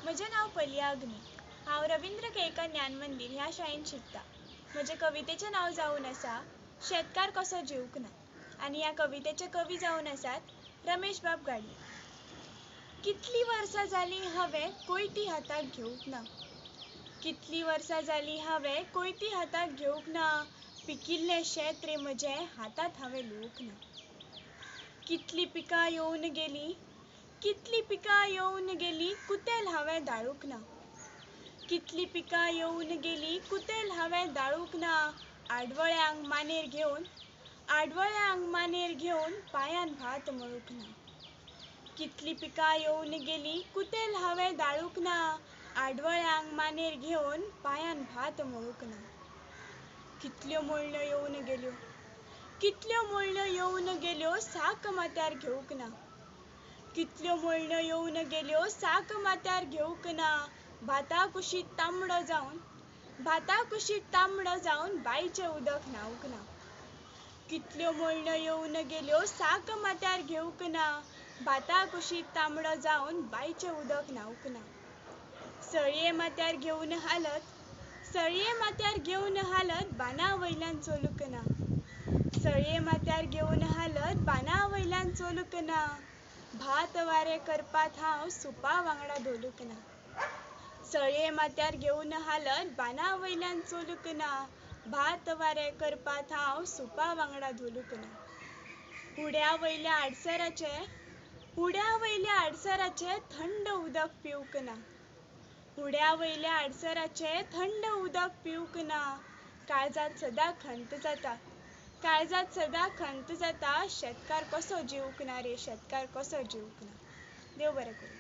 म्हजें नांव पलिया अग्नी. हांव रवींद्र केळकर ज्ञान मंदिर ह्या शाळेंत शिकता. म्हजें कवितेचें नांव जावन आसा शेतकार कसो जिवंक ना. आनी ह्या कवितेचे कवी जावन आसात रमेश बाब गाडे. कितलीं वर्सां जालीं हांवें कोयती हाताक घेवंक ना. कितलीं वर्सां जालीं हांवें कोयती हाताक घेवंक ना. पिकिल्लें शेत रे म्हजें हातांत हांवें लुवंक ना. कितलीं पिकां येवन गेलीं, कितलीं पिकां येवन गेलीं, कुतेल हांवें दाळूंक ना. कितलीं पिकां येवन गेलीं, कुतेल हांवें दाळूंक ना. आडवळ्यांक मानेर घेवन पांयान भात मळूंक ना. कितलीं पिकां येवन गेलीं, कुतेल हांवें दाळूंक ना. आडवळ्यांक मानेर घेवन पांयान भात मळूंक ना. कितल्यो मळण्यो येवन गेल्यो, कितल्यो मळण्यो येवन गेल्यो, साक माथ्यार घेवंक ना. कितल्यो मळण्यो येवन गेल्यो, साक माथ्यार घेवंक ना. भाता कुशीक तांबडो जावन बांयचें उदक न्हावंक ना. कितल्यो मळण्यो येवन गेल्यो, साक माथ्यार घेवंक ना. भाता कुशीक तांबडो जावन बांयचें उदक न्हावंक ना. सळये माथ्यार घेवन हालत बाना वयल्यान चलूंक ना. सळये माथ्यार घेवन हालत बाना वयल्यान चलूंक ना. भात वारें करपाक हांव सुपा वांगडा धोलूंक ना. सळये माथ्यार घेवन हालत बाना वयल्यान चलूंक ना. भात वारें करपाक हांव सुपा वांगडा धोलूंक ना. हुड्या वयल्या आडसराचें थंड उदक पिवंक ना. हुड्या वयल्या आडसराचें थंड उदक पिवंक ना. काळजांत सदां खंत जाता, शेतकार कसो जिवंक ना रे, शेतकार कसो जिवंक ना. देव बरें करूं.